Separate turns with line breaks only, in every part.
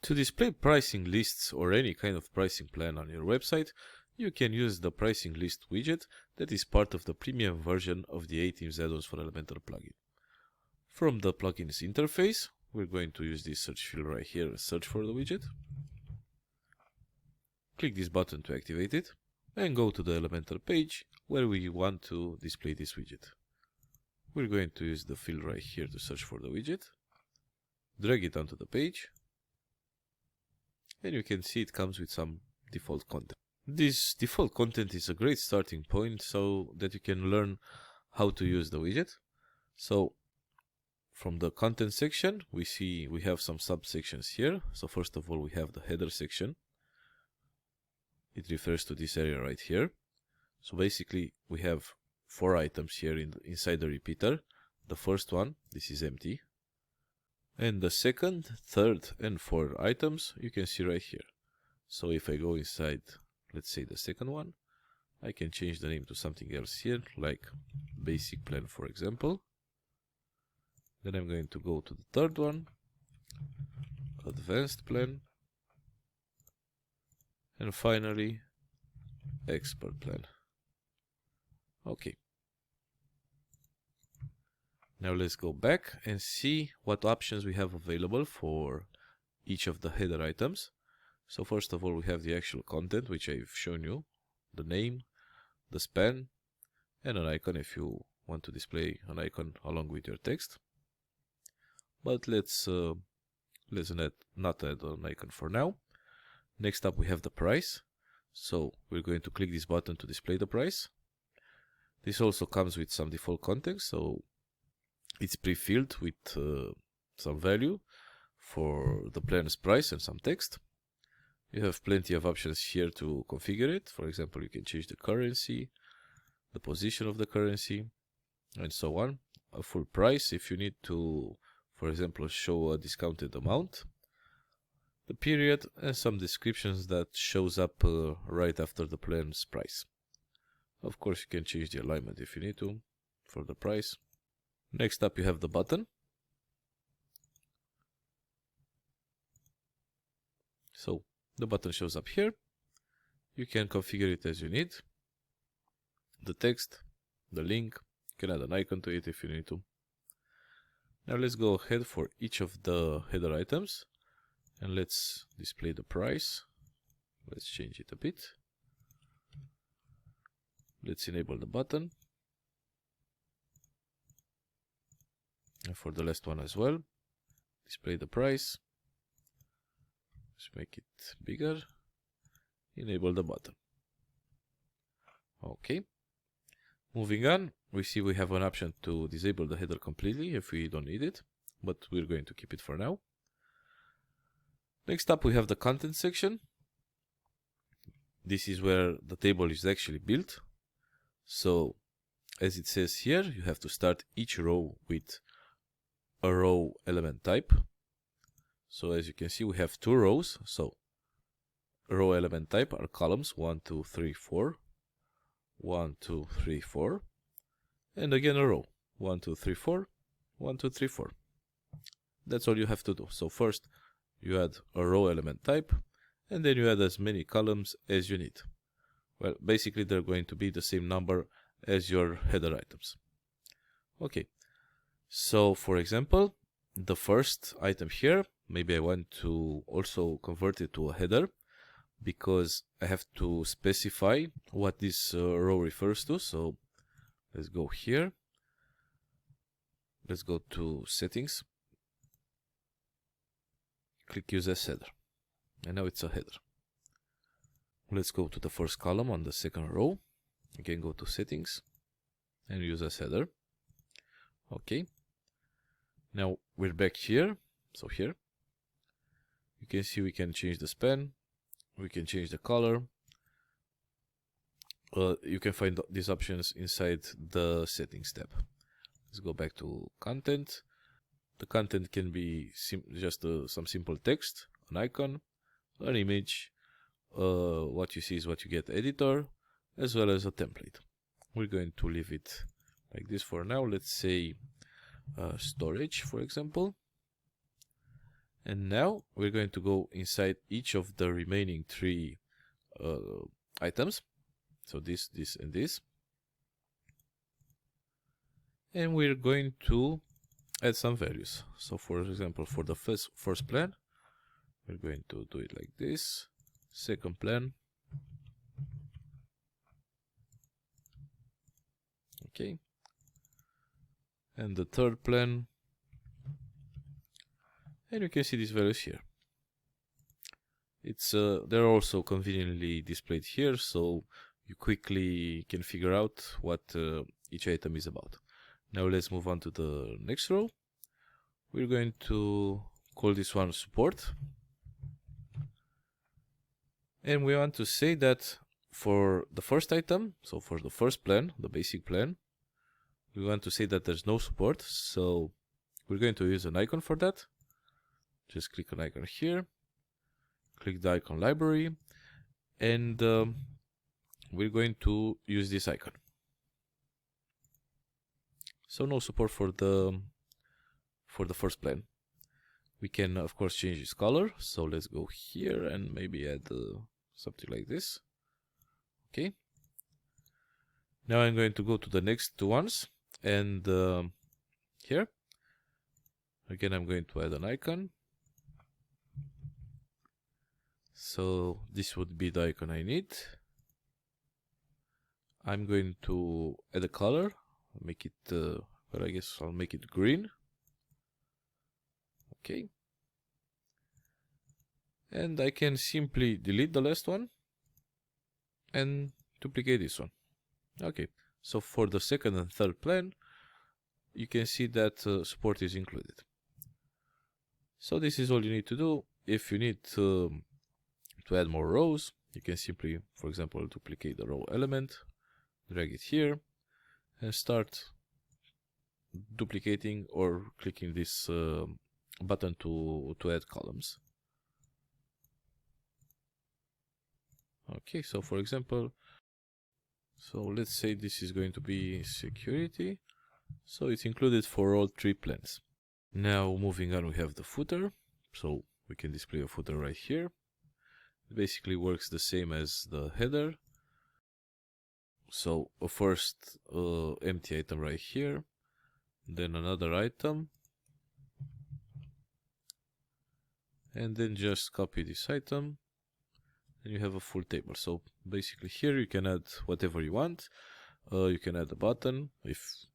To display pricing lists or any kind of pricing plan on your website, you can use the pricing list widget that is part of the premium version of the A-Teams add-ons for Elementor plugin. From the plugin's interface, we're going to use this search field right here and search for the widget. Click this button to activate it and go to the Elementor page where we want to display this widget. We're going to use the field right here to search for the widget, drag it onto the page, and you can see it comes with some default content. This default content is a great starting point so that you can learn how to use the widget. So from the content section, we have some subsections here. So first of all, we have the header section. It refers to this area right here. So basically we have 4 items here inside the repeater. The first one, this is empty. And the second, third, and fourth items you can see right here. So if I go inside, let's say the second one, I can change the name to something else here, like basic plan, for example. Then I'm going to go to the third one, advanced plan, and finally expert plan. Okay. Now let's go back and see what options we have available for each of the header items. So first of all, we have the actual content, which I've shown you, the name, the span, and an icon if you want to display an icon along with your text. But let's not add an icon for now. Next up, we have the price. So we're going to click this button to display the price. This also comes with some default context, so it's pre-filled with some value for the plan's price and some text. You have plenty of options here to configure it. For example, you can change the currency, the position of the currency, and so on. A full price if you need to, for example, show a discounted amount, the period, and some descriptions that shows up right after the plan's price. Of course, you can change the alignment if you need to for the price. Next up, you have the button. So the button shows up here. You can configure it as you need. The text, the link, you can add an icon to it if you need to. Now let's go ahead for each of the header items and let's display the price. Let's change it a bit. Let's enable the button. And for the last one as well, display the price. Let's make it bigger. Enable the button. Okay. Moving on, we see we have an option to disable the header completely if we don't need it, but we're going to keep it for now. Next up, we have the content section. This is where the table is actually built. So, as it says here, you have to start each row with a row element type. So as you can see, we have 2 rows. So row element type are columns 1, 2, 3, 4, 1, 2, 3, 4, and again a row 1, 2, 3, 4, 1, 2, 3, 4. That's all you have to do. So first you add a row element type, and then you add as many columns as you need. Well, basically they're going to be the same number as your header items. Okay. So, for example, the first item here, maybe I want to also convert it to a header because I have to specify what this row refers to. So, let's go here. Let's go to settings. Click use as header. And now it's a header. Let's go to the first column on the second row. Again, go to settings and use as header. Okay. Now we're back here. So here you can see we can change the span, we can change the color. You can find these options inside the settings tab. Let's go back to content. The content can be just some simple text, an icon, an image. What you see is what you get editor, as well as a template. We're going to leave it like this for now. Let's say storage, for example. And now we're going to go inside each of the remaining 3 items. So this, this, and this. And we're going to add some values. So for example, for the first plan, we're going to do it like this. Second plan. Okay. And the third plan. And you can see these values here. It's they're also conveniently displayed here, so you quickly can figure out what each item is about. Now let's move on to the next row. We're going to call this one support. And we want to say that for the first item, so for the first plan, the basic plan, we want to say that there's no support. So we're going to use an icon for that. Just click an icon here, click the icon library, and we're going to use this icon. So no support for the first plan. We can of course change its color. So let's go here and maybe add something like this. Okay. Now I'm going to go to the next 2 ones, and here again I'm going to add an icon. So this would be the icon I need. I'm going to add a color, make it, well, I guess I'll make it green. Okay. And I can simply delete the last one and duplicate this one. Okay. So for the second and third plan, you can see that support is included. So this is all you need to do. If you need to add more rows, you can simply, for example, duplicate the row element, drag it here, and start duplicating or clicking this button to add columns. Okay, so for example, so let's say this is going to be security. So it's included for all 3 plans. Now moving on, we have the footer. So we can display a footer right here. It basically works the same as the header. So a first empty item right here, then another item, and then just copy this item, and you have a full table. So basically here you can add whatever you want. You can add a button if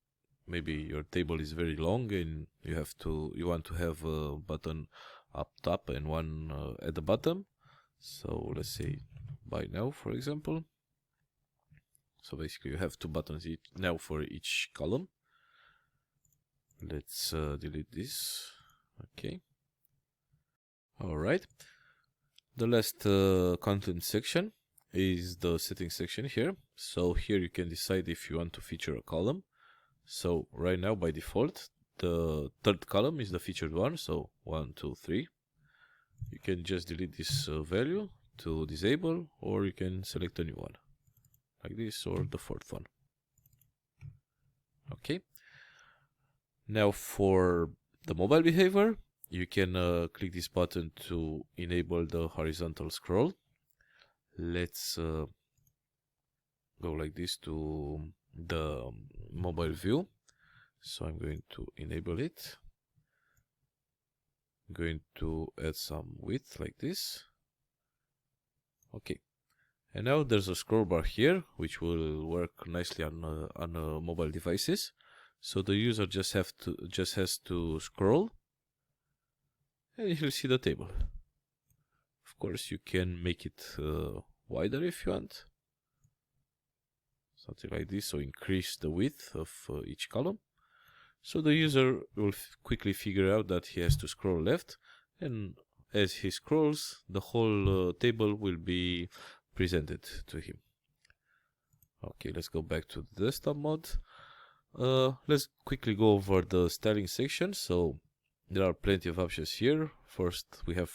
maybe your table is very long and you want to have a button up top and one at the bottom. So let's say buy now, for example. So basically you have 2 buttons now for each column. Let's delete this. Okay. Alright. The last content section is the settings section here. So here you can decide if you want to feature a column. So right now by default the third column is the featured one. So 1, 2, 3. You can just delete this value to disable, or you can select a new one like this, or the 4th one. Okay. Now for the mobile behavior, you can click this button to enable the horizontal scroll. Let's go like this to the mobile view. So I'm going to enable it. I'm going to add some width like this. Okay. And now there's a scroll bar here, which will work nicely on mobile devices. So the user just has to scroll, and you'll see the table. Of course, you can make it wider if you want, something like this. So increase the width of each column. So the user will quickly figure out that he has to scroll left, and as he scrolls, the whole table will be presented to him. Okay, let's go back to the desktop mode. Let's quickly go over the styling section. So there are plenty of options here. First, we have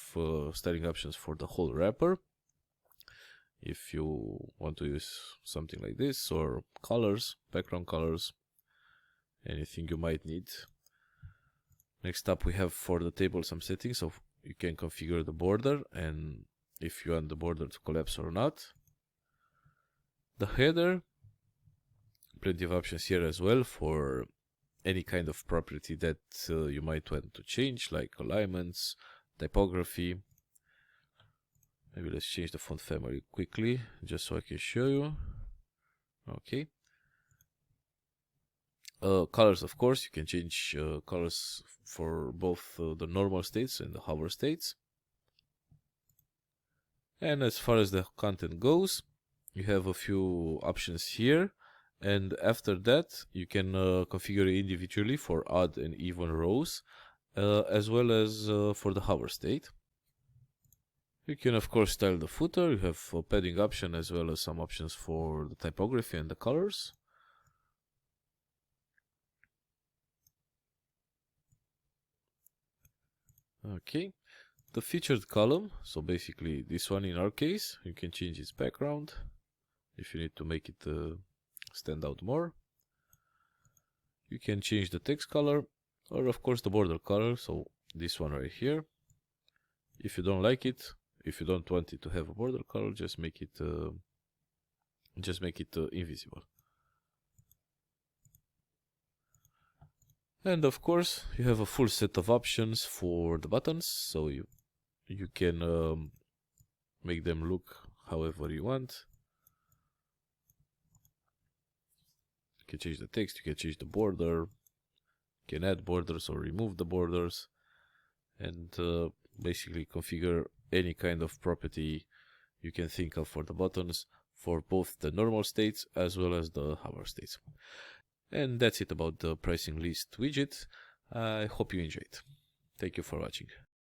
styling options for the whole wrapper. If you want to use something like this, or colors, background colors, anything you might need. Next up, we have for the table some settings. So you can configure the border and if you want the border to collapse or not. The header, plenty of options here as well for any kind of property that you might want to change, like alignments, typography. Maybe let's change the font family quickly, just so I can show you. Okay. Colors, of course, you can change colors for both the normal states and the hover states. And as far as the content goes, you have a few options here. And after that, you can configure it individually for odd and even rows, as well as for the hover state. You can, of course, style the footer. You have a padding option as well as some options for the typography and the colors. Okay, the featured column, so basically this one in our case, you can change its background if you need to make it stand out more. You can change the text color or of course the border color, so this one right here. If you don't like it, if you don't want it to have a border color, just make it invisible. And of course you have a full set of options for the buttons, so you can make them look however you want. You can change the text, you can change the border, you can add borders or remove the borders, and basically configure any kind of property you can think of for the buttons for both the normal states as well as the hover states. And that's it about the pricing list widget. I hope you enjoyed. Thank you for watching.